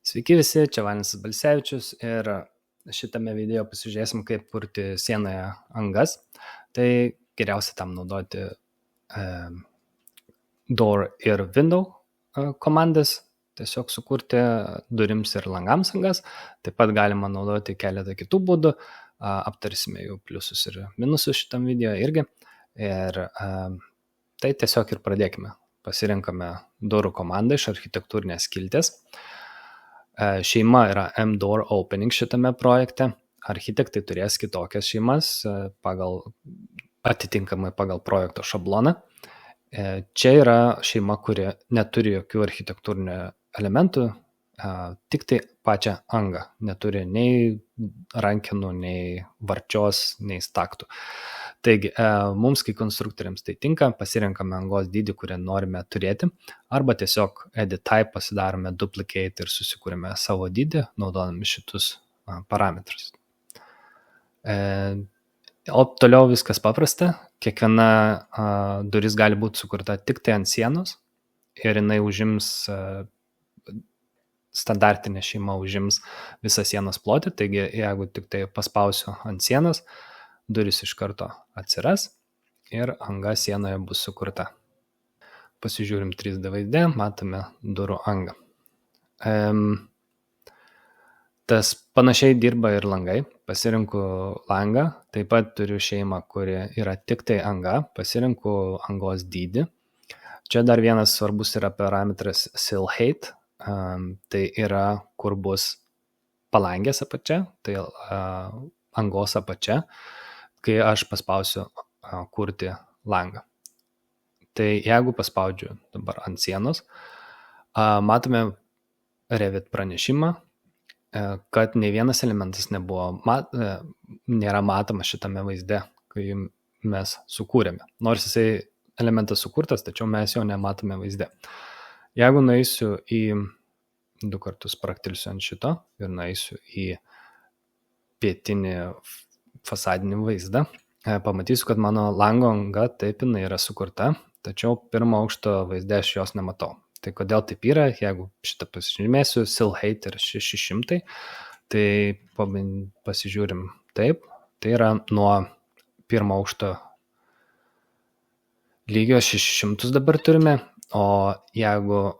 Sveiki visi, čia Vanisas Balsevičius ir šitame video pasižiūrėsim, kaip kurti sienoje angas. Tai geriausia tam naudoti door ir window komandas, tiesiog sukurti durims ir langams angas. Taip pat galima naudoti keletą kitų būdų, aptarsime jų pliusus ir minusus šitam video irgi. Ir tai tiesiog ir pradėkime. Pasirinkame durų komandą iš architektūrinės skilties. Šeima yra M-Door Opening šitame projekte. Architektai turės kitokias šeimas atitinkamai pagal projekto šabloną. Čia yra šeima, kuri neturi jokių architektūrinių elementų, tik tai pačią angą. Neturi nei rankenų, nei varčios, nei staktų. Taigi, mums, kai konstruktoriams tai tinka, pasirenkame angos dydį, kurį norime turėti, arba tiesiog edit type pasidarome duplicate ir susikūrėme savo dydį, naudodami šitus parametrus. O toliau viskas paprasta. Kiekviena duris gali būti sukurta tik tai ant sienos ir jinai užims, standartinė šeima užims visą sienos plotį. Taigi, jeigu tik tai paspausiu ant sienos, duris iš karto atsiras ir anga sienoje bus sukurta. Pasižiūrim 3D vaizde, matome durų angą. Tas panašiai dirba ir langai. Pasirinku langą, taip pat turiu šeimą, kuri yra tik tai anga, pasirinku angos dydį. Čia dar vienas svarbus yra parametras sill height, tai yra, kur bus palangės apačia, tai angos apačia, kai aš paspausiu kurti langą. Tai jeigu paspaudžiu dabar ant sienos, matome Revit pranešimą, kad nei vienas elementas nėra matomas šitame vaizde, kai mes sukūrėme. Nors jisai elementas sukurtas, tačiau mes jo nematome vaizde. Jeigu nueisiu du kartus praktilsiu ant šito ir nueisiu į pietinį fasadinį vaizdą, pamatysiu, kad mano lango anga taip jinai yra sukurta, tačiau pirmo aukšto vaizde aš jos nematau. Tai kodėl taip yra, jeigu šitą pasižymėsiu, sill height yra 600, tai pasižiūrim taip, tai yra nuo pirmo aukšto lygio 600 dabar turime, o jeigu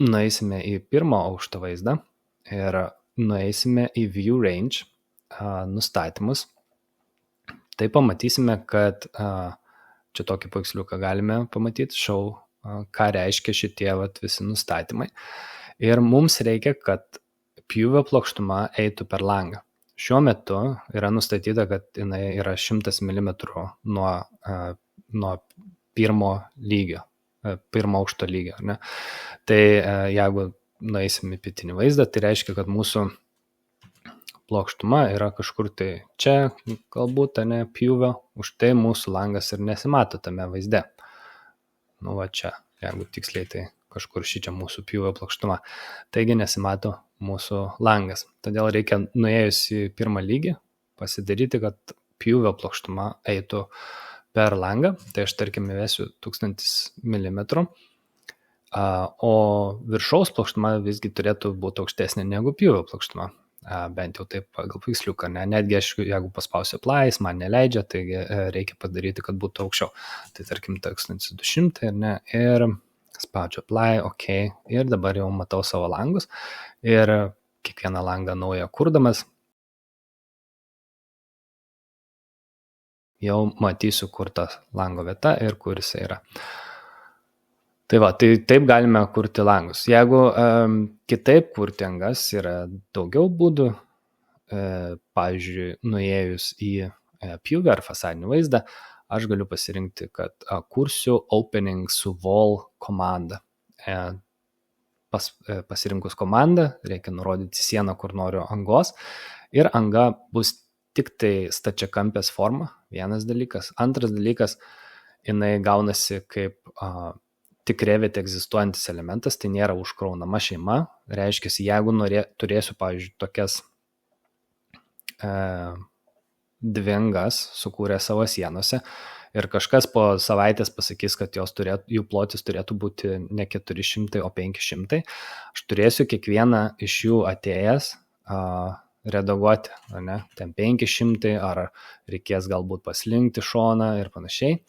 nueisime į pirmo aukšto vaizdą ir nueisime į view range nustatymus, tai pamatysime, kad čia tokį paveiksliuką galime pamatyti, ką reiškia šitie visi nustatymai. Ir mums reikia, kad pjūvio plokštuma eitų per langą. Šiuo metu yra nustatyta, kad jinai yra 100 mm nuo pirmo aukšto lygio. Ne? Tai jeigu nueisim į pietinį vaizdą, tai reiškia, kad mūsų plokštuma yra kažkur tai čia, galbūt, pjūvio, už tai mūsų langas ir nesimato tame vaizde. Nu va čia, jeigu tiksliai, tai kažkur šičia mūsų pjūvio plokštuma. Taigi nesimato mūsų langas. Todėl reikia nuėjus į pirmą lygį pasidaryti, kad pjūvio plokštuma eitų per langą. Tai aš tarkim įvesiu 1000 mm, o viršaus plokštuma visgi turėtų būti aukštesnė negu pjūvio plokštuma. Bent jau taip pagal paveiksliuką. Netgi aš, jeigu paspausiu apply, jis man neleidžia, taigi reikia padaryti, kad būtų aukščiau. Tai tarkim 1200 ir spaudžiu apply, ok, ir dabar jau matau savo langus ir kiekvieną langą naują kurdamas jau matysiu, kur ta lango vieta ir kur jis yra. Tai va, tai taip galime kurti langus. Jeigu kitaip kurti angas yra daugiau būdų, pavyzdžiui, nuėjus į pjūvį ar fasadinį vaizdą, aš galiu pasirinkti, kad kursiu opening su wall komanda. Pasirinkus komandą, reikia nurodyti sieną, kur noriu angos, ir anga bus tik tai stačiakampės forma, vienas dalykas. Antras dalykas, jinai gaunasi kaip tik Revit egzistuojantis elementas, tai nėra užkraunama šeima. Reiškia, jeigu turėsiu, pavyzdžiui, tokias dvi angas sukūrę savo sienose ir kažkas po savaitės pasakys, kad jų plotis turėtų būti ne 400, o 500, aš turėsiu kiekvieną iš jų atėjęs redaguoti, ne, ten 500, ar reikės galbūt paslinkti šoną ir panašiai.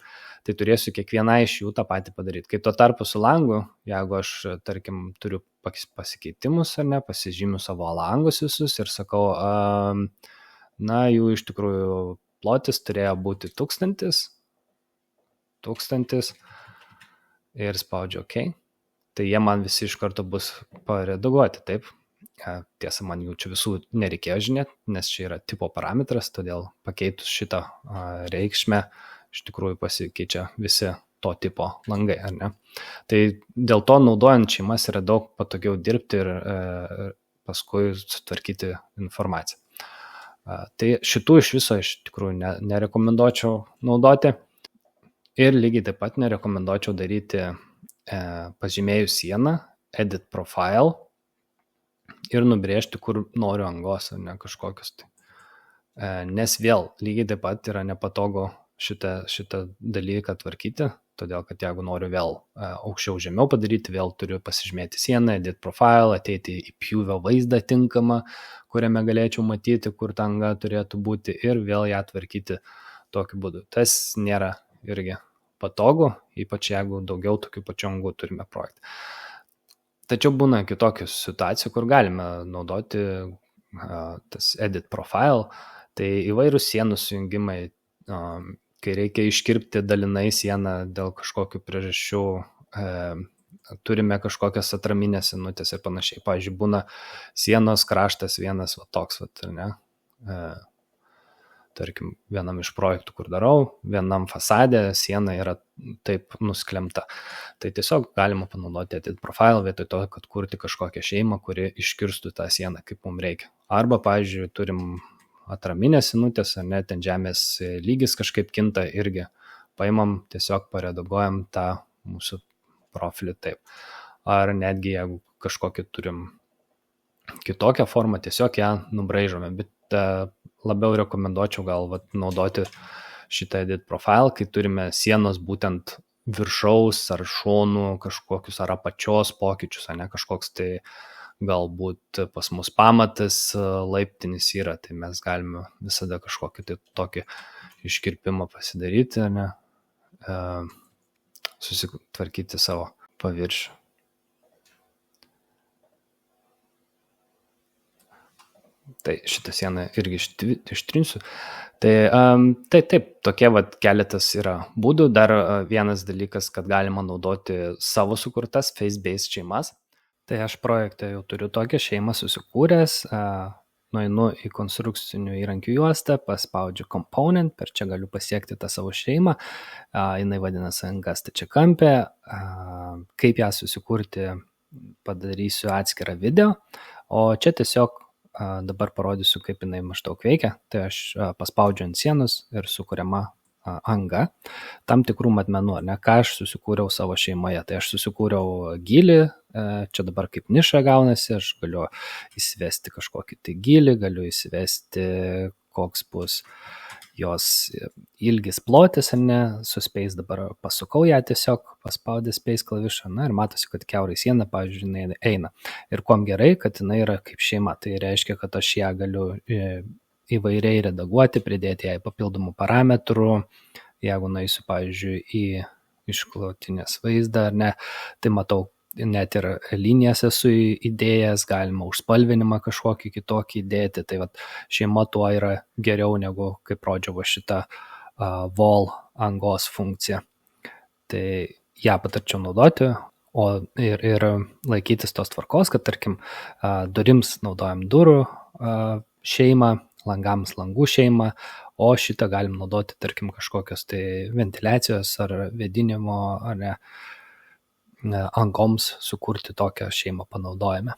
Tai turėsiu kiekvieną iš jų tą patį padaryti. Kai tuo tarpu su langu, jeigu aš, tarkim, turiu pasikeitimus ar ne, pasižymiu savo langus visus ir sakau, na, jų iš tikrųjų plotis turėjo būti 1000 ir spaudžiu OK. Tai jie man visi iš karto bus paredaguoti, taip. Tiesa, man jų čia visų nereikėjo žinėti, nes čia yra tipo parametras, todėl pakeitus šitą reikšmę, iš tikrųjų pasikeičia visi to tipo langai, ar ne? Tai dėl to naudojant šeimas yra daug patogiau dirbti ir paskui sutvarkyti informaciją. Tai šitų iš viso iš tikrųjų nerekomenduočiau naudoti ir lygiai taip pat nerekomenduočiau daryti pažymėjus sieną, edit profile ir nubrėžti, kur noriu angos, ar ne kažkokius. Nes vėl lygiai taip pat yra nepatogu šitą dalyką tvarkyti, todėl kad jeigu noriu vėl aukščiau žemiau padaryti, vėl turiu pasižymėti sieną, edit profile, ateiti į pjūvio vaizdą tinkamą, kuriame galėčiau matyti, kur ta anga turėtų būti ir vėl ją tvarkyti tokiu būdu. Tas nėra irgi patogu, ypač jeigu daugiau tokių pačių angų turime projektą. Tačiau būna kitokių situacijų, kur galime naudoti tas edit profile, tai įvairūs sienų sujungimai, kai reikia iškirpti dalinai sieną dėl kažkokių priežasčių, turime kažkokias atraminės sinutės ir panašiai. Pavyzdžiui, būna sienos kraštas vienas toks, ar ne? Tarkim, vienam iš projektų, kur darau, vienam fasadė siena yra taip nusklemta. Tai tiesiog galima panaudoti edit profile vietoj to, kad kurti kažkokią šeimą, kuri iškirstų tą sieną, kaip mums reikia. Arba, pavyzdžiui, turim atraminės sinutės, ar ne, ten žemės lygis kažkaip kinta irgi. Paimam, tiesiog paredaguojam tą mūsų profilį taip. Ar netgi, jeigu kažkokį turim kitokią formą, tiesiog ją nubraižome, bet labiau rekomenduočiau gal naudoti šitą edit profile, kai turime sienos būtent viršaus ar šonų kažkokius ar apačios pokyčius, ar ne kažkoks tai galbūt pas mus pamatas laiptinis yra, tai mes galime visada kažkokį tai tokį iškirpimą pasidaryti, ne, susitvarkyti savo paviršių. Tai šitą sieną irgi ištrinsiu. Tai taip, tokie keletas yra būdų. Dar vienas dalykas, kad galima naudoti savo sukurtas face-based šeimas. Tai aš projekte jau turiu tokią šeimą susikūręs, nueinu į konstrukcinių įrankių juostą, paspaudžiu component, per čia galiu pasiekti tą savo šeimą, jinai vadinasi anga stačiakampė, kaip ją susikurti padarysiu atskirą video, o čia tiesiog dabar parodysiu, kaip jinai maždaug veikia. Tai aš paspaudžiu ant sienos ir sukuriama anga tam tikrų matmenų, ne, ką aš susikūriau savo šeimoje. Tai aš susikūriau gylį, čia dabar kaip niša gaunasi, aš galiu įsivesti kažkokį tai gylį, galiu įsivesti koks bus jos ilgis plotis, ar ne, su space dabar pasukau ją tiesiog, paspaudė space klavišą, na ir matosi, kad kiaurai siena, pavyzdžiui, jinai eina. Ir kuom gerai, kad jinai yra kaip šeima, tai reiškia, kad aš ją galiu įvairiai redaguoti, pridėti jai papildomų parametrų, jeigu nueisiu, pavyzdžiui, į išklotinės vaizdą, ar ne, tai matau, net ir linijas esu įdėjęs, galima užspalvinimą kažkokį kitokį įdėti, tai šeima tuo yra geriau negu kaip rodžiavo šitą wall angos funkciją. Tai ją patarčiau naudoti ir laikytis tos tvarkos, kad tarkim durims naudojam durų šeimą, langams langų šeimą, o šitą galim naudoti tarkim kažkokios tai ventiliacijos ar vėdinimo ar ne, angoms sukurti tokią šeimą panaudojame.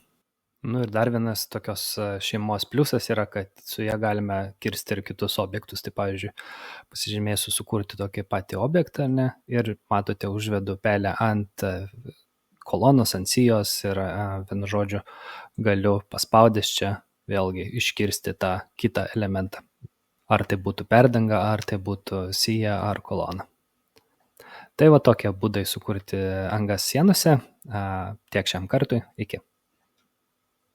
Nu ir dar vienas tokios šeimos pliusas yra, kad su ją galime kirsti ir kitus objektus. Tai pavyzdžiui, pasižymėsiu sukurti tokį patį objektą, ne, ir matote, užvedu pelę ant kolonos, ant sijos ir vienu žodžiu galiu paspaudęs čia vėlgi iškirsti tą kitą elementą. Ar tai būtų perdanga, ar tai būtų sija ar kolona. Tai va tokie būdai sukurti angas sienose. Tiek šiam kartui. Iki.